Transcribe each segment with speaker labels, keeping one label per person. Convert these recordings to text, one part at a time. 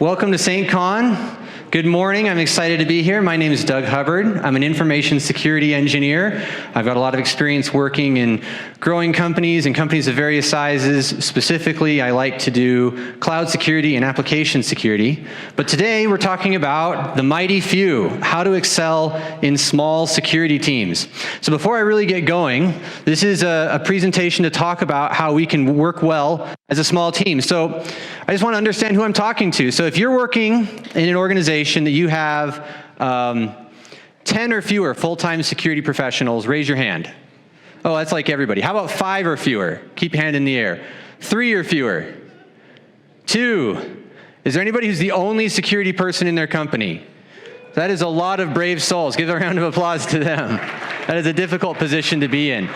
Speaker 1: Welcome to SAINTCON. Good morning, I'm excited to be here. My name is Doug Hubbard. I'm an information security engineer. I've got a lot of experience working in growing companies and companies of various sizes. Specifically, I like to do cloud security and application security. But today we're talking about the mighty few, how to excel in small security teams. So before I really get going, this is a presentation to talk about how we can work well as a small team. So I just want to understand who I'm talking to. So if you're working in an organization that you have 10 or fewer full-time security professionals, raise your hand. Oh, that's like everybody. How about 5 or fewer? Keep your hand in the air. 3 or fewer? 2. Is there anybody who's the only security person in their company? That is a lot of brave souls. Give a round of applause to them. That is a difficult position to be in.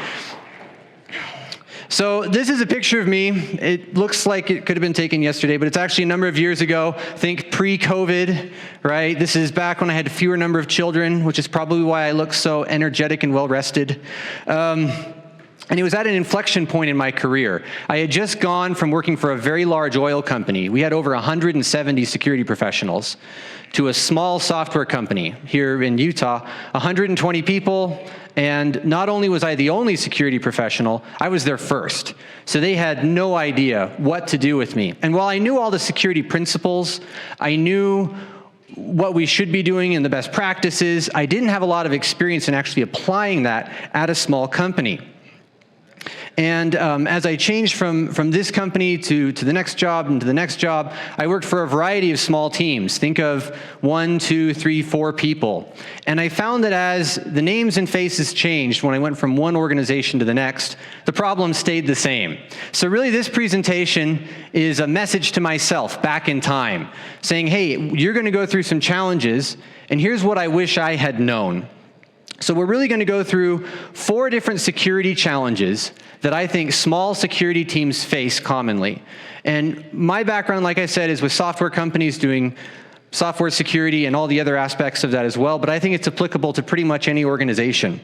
Speaker 1: So this is a picture of me. It looks like it could have been taken yesterday, but it's actually a number of years ago. Think pre-COVID, right? This is back when I had a fewer number of children, which is probably why I look so energetic and well-rested. And it was at an inflection point in my career. I had just gone from working for a very large oil company. We had over 170 security professionals, to a small software company here in Utah, 120 people. And not only was I the only security professional, I was their first. So they had no idea what to do with me. And while I knew all the security principles, I knew what we should be doing and the best practices, I didn't have a lot of experience in actually applying that at a small company. And as I changed from this company to the next job and to the next job, I worked for a variety of small teams. Think of 1, 2, 3, 4 people. And I found that as the names and faces changed when I went from one organization to the next, the problem stayed the same. So really this presentation is a message to myself back in time, saying, hey, you're going to go through some challenges, and here's what I wish I had known. So we're really going to go through 4 different security challenges that I think small security teams face commonly. And my background, like I said, is with software companies doing software security and all the other aspects of that as well, but I think it's applicable to pretty much any organization.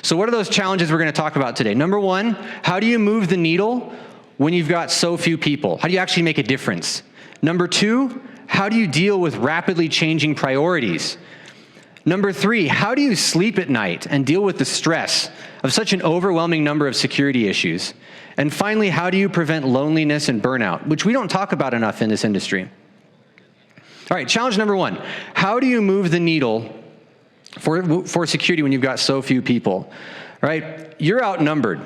Speaker 1: So what are those challenges we're going to talk about today? Number 1, how do you move the needle when you've got so few people? How do you actually make a difference? Number 2, how do you deal with rapidly changing priorities? Number 3, how do you sleep at night and deal with the stress of such an overwhelming number of security issues? And finally, how do you prevent loneliness and burnout, which we don't talk about enough in this industry? All right, challenge number 1, how do you move the needle for security when you've got so few people? All right, you're outnumbered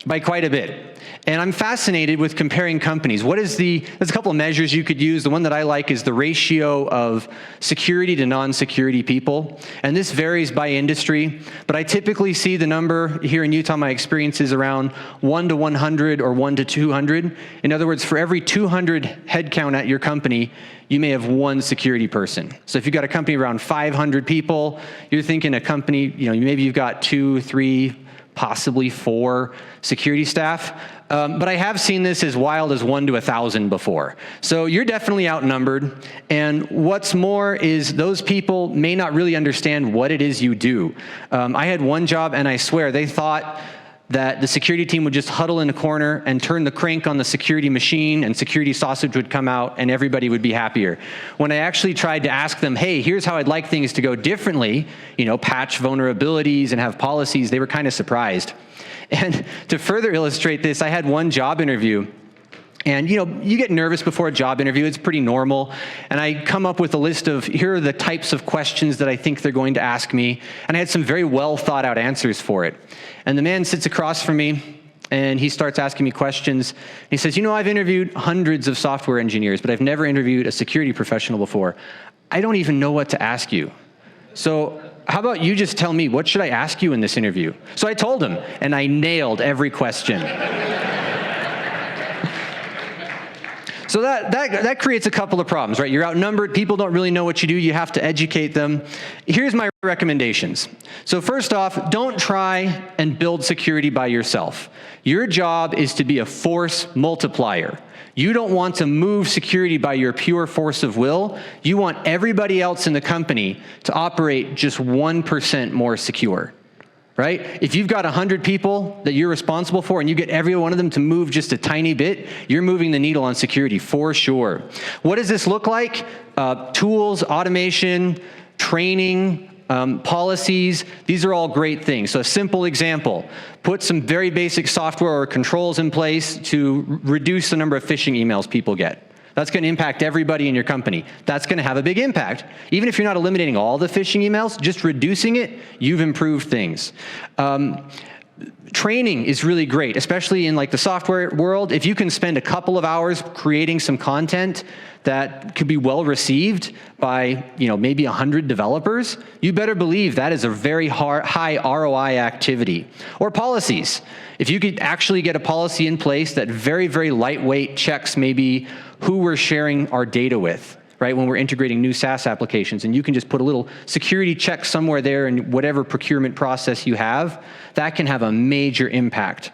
Speaker 1: by quite a bit. And I'm fascinated with comparing companies. There's a couple of measures you could use. The one that I like is the ratio of security to non-security people. And this varies by industry, but I typically see the number here in Utah, my experience is around 1 to 100 or 1 to 200. In other words, for every 200 headcount at your company, you may have 1 security person. So if you've got a company around 500 people, you're thinking a company, maybe you've got 2, 3, possibly 4 security staff. But I have seen this as wild as 1 to 1,000 before. So you're definitely outnumbered. And what's more is those people may not really understand what it is you do. I had one job, and I swear they thought that the security team would just huddle in a corner and turn the crank on the security machine, and security sausage would come out and everybody would be happier. When I actually tried to ask them, hey, here's how I'd like things to go differently, patch vulnerabilities and have policies, they were kind of surprised. And to further illustrate this, I had one job interview. And you get nervous before a job interview, it's pretty normal. And I come up with a list of, here are the types of questions that I think they're going to ask me. And I had some very well thought out answers for it. And the man sits across from me and he starts asking me questions. He says, I've interviewed hundreds of software engineers, but I've never interviewed a security professional before. I don't even know what to ask you. So how about you just tell me, what should I ask you in this interview? So I told him, and I nailed every question. So that creates a couple of problems, right? You're outnumbered, people don't really know what you do, you have to educate them. Here's my recommendations. So first off, don't try and build security by yourself. Your job is to be a force multiplier. You don't want to move security by your pure force of will. You want everybody else in the company to operate just 1% more secure. right? If you've got 100 people that you're responsible for and you get every one of them to move just a tiny bit, you're moving the needle on security for sure. What does this look like? Tools, automation, training, policies, these are all great things. So a simple example, put some very basic software or controls in place to reduce the number of phishing emails people get. That's going to impact everybody in your company. That's going to have a big impact. Even if you're not eliminating all the phishing emails, just reducing it, you've improved things. Training is really great, especially in like the software world. If you can spend a couple of hours creating some content that could be well received by, maybe 100 developers, you better believe that is a very high ROI activity. Or policies. If you could actually get a policy in place that very, very lightweight checks maybe who we're sharing our data with, right, when we're integrating new SaaS applications, and you can just put a little security check somewhere there in whatever procurement process you have, that can have a major impact.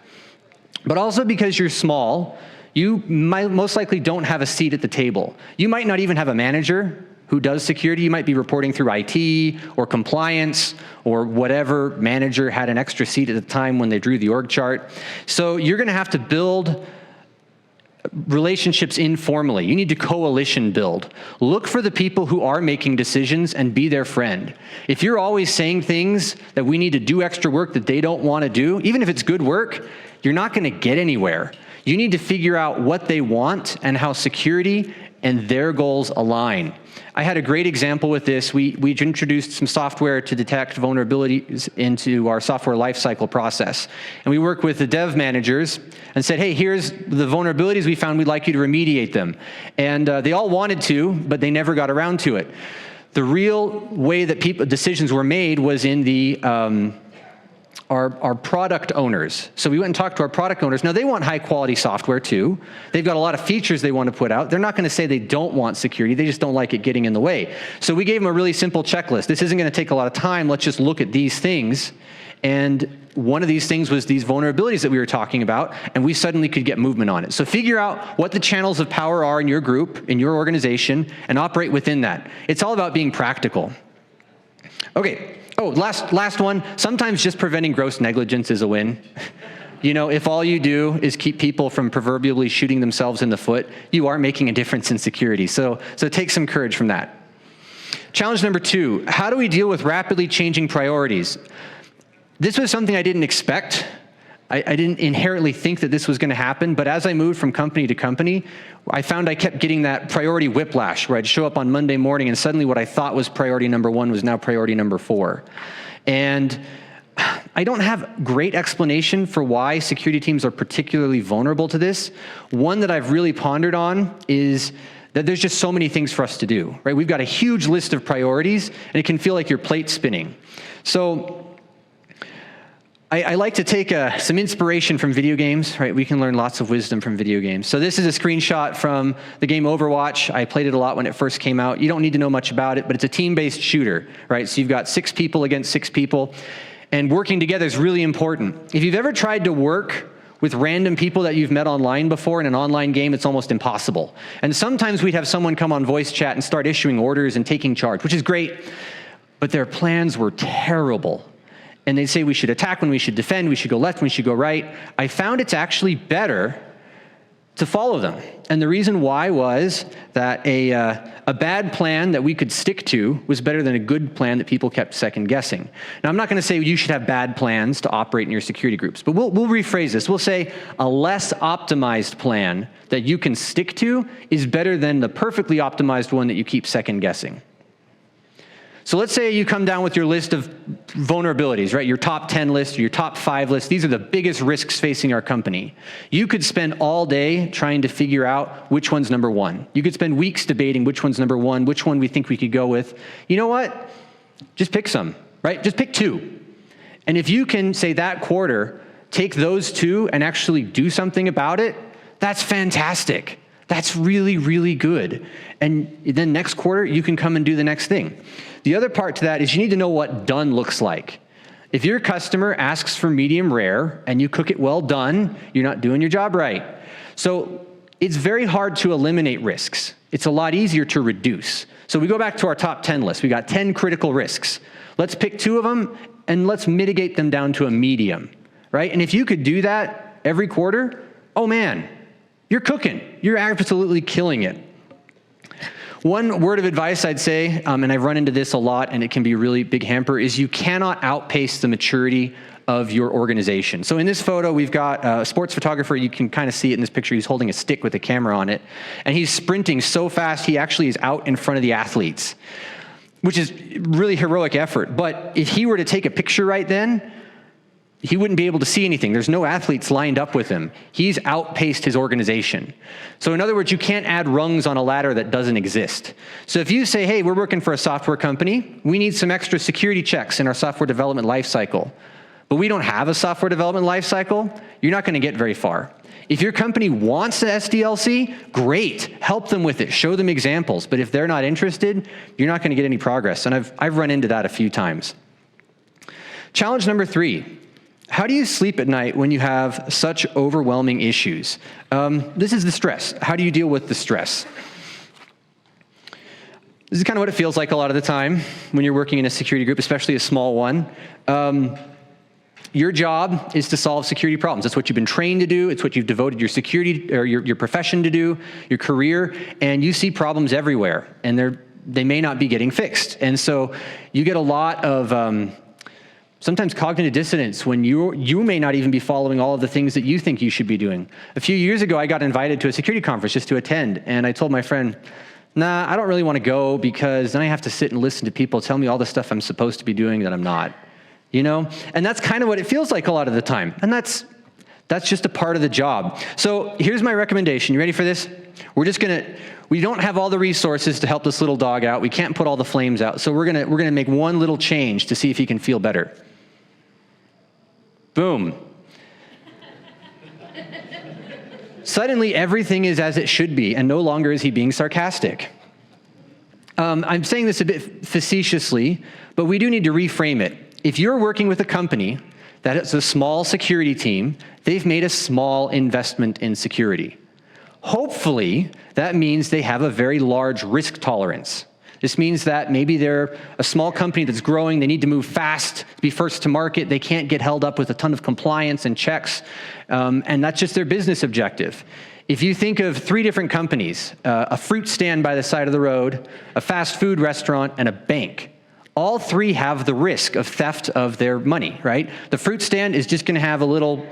Speaker 1: But also because you're small, you most likely don't have a seat at the table. You might not even have a manager who does security. You might be reporting through IT or compliance or whatever manager had an extra seat at the time when they drew the org chart. So you're going to have to build relationships informally. You need to coalition build. Look for the people who are making decisions and be their friend. If you're always saying things that we need to do extra work that they don't want to do, even if it's good work, you're not going to get anywhere. You need to figure out what they want and how security and their goals align. I had a great example with this. We introduced some software to detect vulnerabilities into our software lifecycle process. And we worked with the dev managers and said, hey, here's the vulnerabilities we found. We'd like you to remediate them. And they all wanted to, but they never got around to it. The real way that decisions were made was in the our product owners. So we went and talked to our product owners. Now, they want high quality software too. They've got a lot of features they want to put out. They're not going to say they don't want security. They just don't like it getting in the way. So we gave them a really simple checklist. This isn't going to take a lot of time. Let's just look at these things. And one of these things was these vulnerabilities that we were talking about, and we suddenly could get movement on it. So figure out what the channels of power are in your group, in your organization, and operate within that. It's all about being practical. Okay. Oh, last one. Sometimes just preventing gross negligence is a win. If all you do is keep people from proverbially shooting themselves in the foot, you are making a difference in security. So take some courage from that. Challenge number 2, how do we deal with rapidly changing priorities? This was something I didn't expect. I didn't inherently think that this was going to happen, but as I moved from company to company, I found I kept getting that priority whiplash where I'd show up on Monday morning and suddenly what I thought was priority number 1 was now priority number 4. And I don't have great explanation for why security teams are particularly vulnerable to this. One that I've really pondered on is that there's just so many things for us to do, right? We've got a huge list of priorities, and it can feel like your plate's spinning. So I like to take some inspiration from video games, right? We can learn lots of wisdom from video games. So this is a screenshot from the game Overwatch. I played it a lot when it first came out. You don't need to know much about it, but it's a team-based shooter, right? So you've got 6 people against 6 people, and working together is really important. If you've ever tried to work with random people that you've met online before in an online game, it's almost impossible. And sometimes we'd have someone come on voice chat and start issuing orders and taking charge, which is great, but their plans were terrible. And they'd say we should attack when we should defend, we should go left when we should go right. I found it's actually better to follow them. And the reason why was that a bad plan that we could stick to was better than a good plan that people kept second guessing. Now, I'm not going to say you should have bad plans to operate in your security groups, but we'll rephrase this. We'll say a less optimized plan that you can stick to is better than the perfectly optimized one that you keep second guessing. So let's say you come down with your list of vulnerabilities, right? Your top 10 list or your top 5 list. These are the biggest risks facing our company. You could spend all day trying to figure out which one's number 1. You could spend weeks debating which one's number 1, which one we think we could go with. You know what? Just pick some, right? Just pick 2. And if you can say that quarter, take those 2 and actually do something about it, that's fantastic. That's really, really good. And then next quarter, you can come and do the next thing. The other part to that is you need to know what done looks like. If your customer asks for medium rare and you cook it well done, you're not doing your job right. So it's very hard to eliminate risks. It's a lot easier to reduce. So we go back to our top 10 list. We got 10 critical risks. Let's pick 2 of them and let's mitigate them down to a medium, right? And if you could do that every quarter, oh man, you're cooking. You're absolutely killing it. One word of advice I'd say, and I've run into this a lot and it can be a really big hamper, is you cannot outpace the maturity of your organization. So in this photo, we've got a sports photographer. You can kind of see it in this picture. He's holding a stick with a camera on it, and he's sprinting so fast, he actually is out in front of the athletes, which is really heroic effort. But if he were to take a picture right then, he wouldn't be able to see anything. There's no athletes lined up with him. He's outpaced his organization. So in other words, you can't add rungs on a ladder that doesn't exist. So if you say, hey, we're working for a software company, we need some extra security checks in our software development lifecycle, but we don't have a software development lifecycle, you're not gonna get very far. If your company wants an SDLC, great, help them with it, show them examples. But if they're not interested, you're not gonna get any progress. And I've run into that a few times. Challenge number 3. How do you sleep at night when you have such overwhelming issues? This is the stress. How do you deal with the stress? This is kind of what it feels like a lot of the time when you're working in a security group, especially a small one. Your job is to solve security problems. That's what you've been trained to do. It's what you've devoted your security or your profession to do, your career, and you see problems everywhere, and they may not be getting fixed. And so you get a lot of sometimes cognitive dissonance when you may not even be following all of the things that you think you should be doing. A few years ago, I got invited to a security conference just to attend, and I told my friend, nah, I don't really want to go because then I have to sit and listen to people tell me all the stuff I'm supposed to be doing that I'm not, you know? And that's kind of what it feels like a lot of the time, and that's just a part of the job. So here's my recommendation. You ready for this? We don't have all the resources to help this little dog out. We can't put all the flames out, so we're gonna make one little change to see if he can feel better. Boom. Suddenly, everything is as it should be, and no longer is he being sarcastic. I'm saying this a bit facetiously, but we do need to reframe it. If you're working with a company that is a small security team, they've made a small investment in security. Hopefully, that means they have a very large risk tolerance. This means that maybe they're a small company that's growing, they need to move fast, be first to market, they can't get held up with a ton of compliance and checks, and that's just their business objective. If you think of 3 different companies, a fruit stand by the side of the road, a fast food restaurant, and a bank, all 3 have the risk of theft of their money, right? The fruit stand is just gonna have a little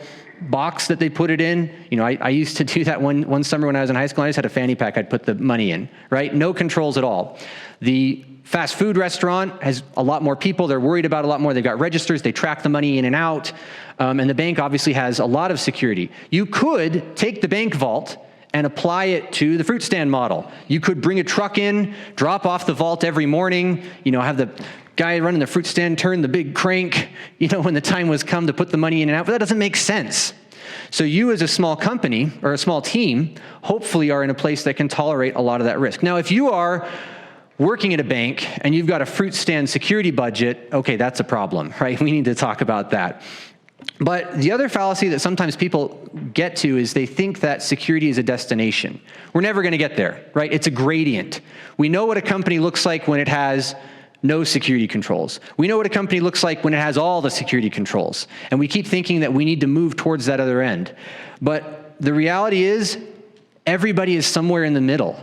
Speaker 1: box that they put it in. You know, I used to do that one summer when I was in high school. I just had a fanny pack I'd put the money in, right? No controls at all. The fast food restaurant has a lot more people. They're worried about a lot more. They've got registers. They track the money in and out. And the bank obviously has a lot of security. You could take the bank vault and apply it to the fruit stand model. You could bring a truck in, drop off the vault every morning, you know, have the guy running the fruit stand turn the big crank, you know, when the time was come to put the money in and out, but that doesn't make sense. So you as a small company or a small team, hopefully are in a place that can tolerate a lot of that risk. Now, if you are working at a bank and you've got a fruit stand security budget, okay, that's a problem, right? We need to talk about that. But the other fallacy that sometimes people get to is they think that security is a destination. We're never gonna get there, right? It's a gradient. We know what a company looks like when it has no security controls. We know what a company looks like when it has all the security controls. And we keep thinking that we need to move towards that other end. But the reality is, everybody is somewhere in the middle.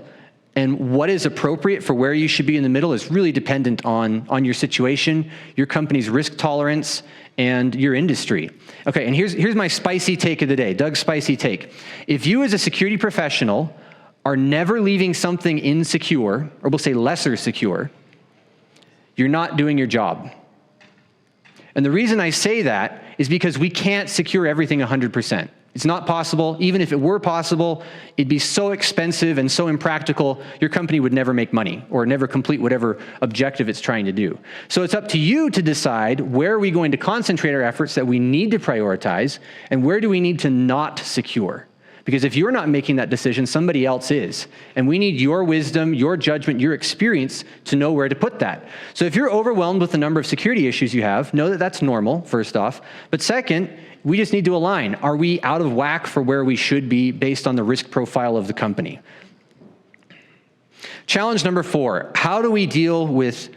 Speaker 1: And what is appropriate for where you should be in the middle is really dependent on your situation, your company's risk tolerance, and your industry. Okay, and here's my spicy take of the day, Doug's spicy take. If you as a security professional are never leaving something insecure, or we'll say lesser secure, you're not doing your job. And the reason I say that is because we can't secure everything 100%. It's not possible. Even if it were possible, it'd be so expensive and so impractical, your company would never make money or never complete whatever objective it's trying to do. So it's up to you to decide where are we going to concentrate our efforts that we need to prioritize and where do we need to not secure. Because if you're not making that decision, somebody else is. And we need your wisdom, your judgment, your experience to know where to put that. So if you're overwhelmed with the number of security issues you have, know that that's normal, first off. But second, we just need to align. Are we out of whack for where we should be based on the risk profile of the company? Challenge number 4, how do we deal with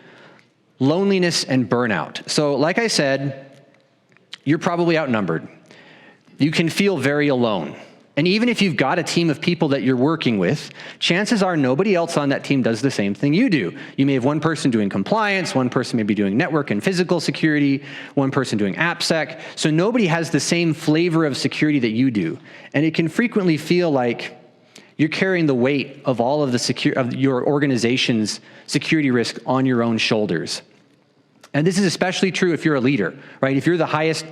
Speaker 1: loneliness and burnout. So like I said, you're probably outnumbered. You can feel very alone. And even if you've got a team of people that you're working with, chances are nobody else on that team does the same thing you do. You may have one person doing compliance, one person may be doing network and physical security, one person doing AppSec. So nobody has the same flavor of security that you do. And it can frequently feel like you're carrying the weight of all of of your organization's security risk on your own shoulders. And this is especially true if you're a leader, right? If you're the highest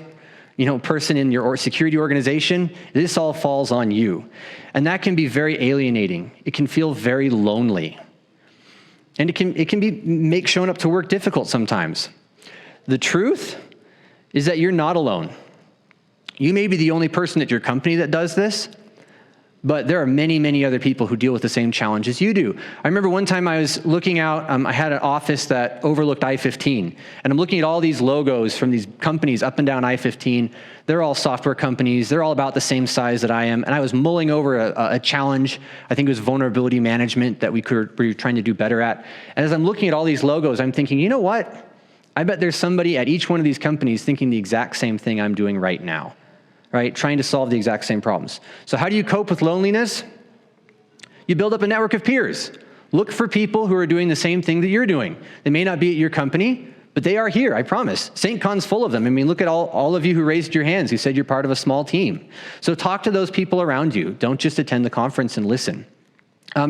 Speaker 1: person in your security organization, this all falls on you. And that can be very alienating. It can feel very lonely. And it can make showing up to work difficult sometimes. The truth is that you're not alone. You may be the only person at your company that does this, but there are many, many other people who deal with the same challenges you do. I remember one time I was looking out, I had an office that overlooked I-15, and I'm looking at all these logos from these companies up and down I-15. They're all software companies. They're all about the same size that I am. And I was mulling over a challenge. I think it was vulnerability management that we were trying to do better at. And as I'm looking at all these logos, I'm thinking, you know what? I bet there's somebody at each one of these companies thinking the exact same thing I'm doing right now. Right? Trying to solve the exact same problems. So how do you cope with loneliness? You build up a network of peers. Look for people who are doing the same thing that you're doing. They may not be at your company, but they are here, I promise. SAINTCON's full of them. I mean, look at all of you who raised your hands, who said you're part of a small team. So talk to those people around you. Don't just attend the conference and listen.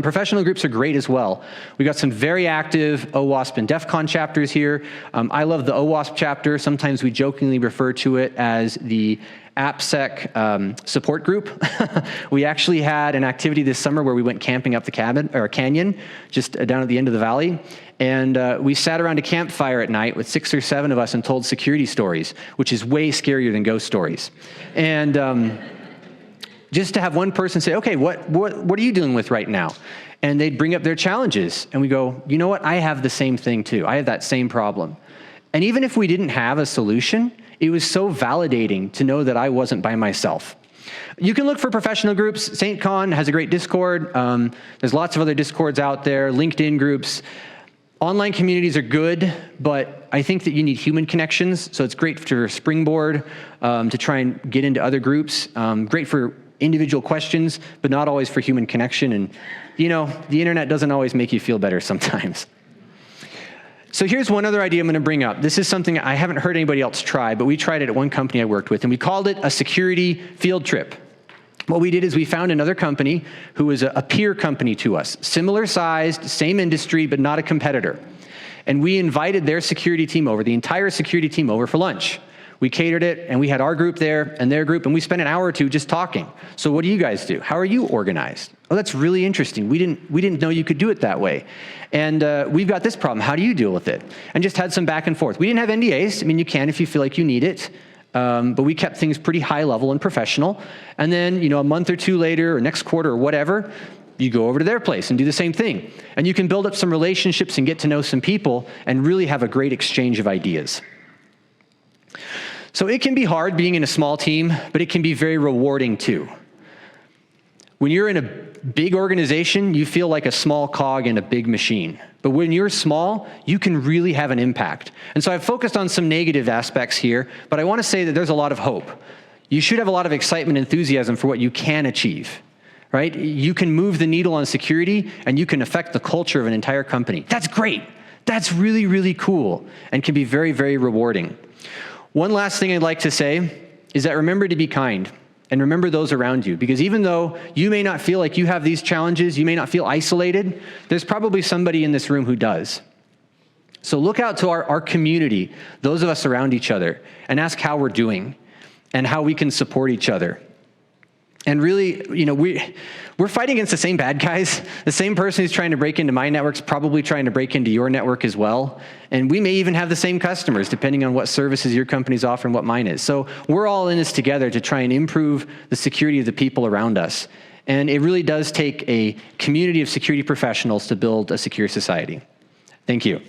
Speaker 1: Professional groups are great as well. We got some very active OWASP and DEF CON chapters here. I love the OWASP chapter. Sometimes we jokingly refer to it as the AppSec support group. We actually had an activity this summer where we went camping up the canyon, just down at the end of the valley. And we sat around a campfire at night with 6 or 7 of us and told security stories, which is way scarier than ghost stories. And just to have one person say, okay, what are you dealing with right now? And they'd bring up their challenges. And we go, you know what? I have the same thing too. I have that same problem. And even if we didn't have a solution, it was so validating to know that I wasn't by myself. You can look for professional groups. SAINTCON has a great Discord. There's lots of other Discords out there, LinkedIn groups. Online communities are good, but I think that you need human connections. So it's great for Springboard to try and get into other groups. Great for individual questions, but not always for human connection. And, the internet doesn't always make you feel better sometimes. So here's one other idea I'm going to bring up. This is something I haven't heard anybody else try, but we tried it at one company I worked with, and we called it a security field trip. What we did is we found another company who was a peer company to us, similar sized, same industry, but not a competitor. And we invited their security team over, the entire security team over for lunch. We catered it, and we had our group there and their group, and we spent an hour or two just talking. So what do you guys do? How are you organized? Oh, that's really interesting. We didn't know you could do it that way. And we've got this problem. How do you deal with it? And just had some back and forth. We didn't have NDAs. I mean, you can if you feel like you need it. But we kept things pretty high level and professional. And then, a month or two later or next quarter or whatever, you go over to their place and do the same thing. And you can build up some relationships and get to know some people and really have a great exchange of ideas. So it can be hard being in a small team, but it can be very rewarding too. When you're in a big organization, you feel like a small cog in a big machine. But when you're small, you can really have an impact. And so I've focused on some negative aspects here, but I want to say that there's a lot of hope. You should have a lot of excitement and enthusiasm for what you can achieve, right? You can move the needle on security, and you can affect the culture of an entire company. That's great. That's really, really cool, and can be very, very rewarding. One last thing I'd like to say is that remember to be kind and remember those around you, because even though you may not feel like you have these challenges, you may not feel isolated, there's probably somebody in this room who does. So look out to our community, those of us around each other, and ask how we're doing and how we can support each other. And really, we're fighting against the same bad guys. The same person who's trying to break into my network's probably trying to break into your network as well. And we may even have the same customers, depending on what services your company's offering and what mine is. So we're all in this together to try and improve the security of the people around us. And it really does take a community of security professionals to build a secure society. Thank you.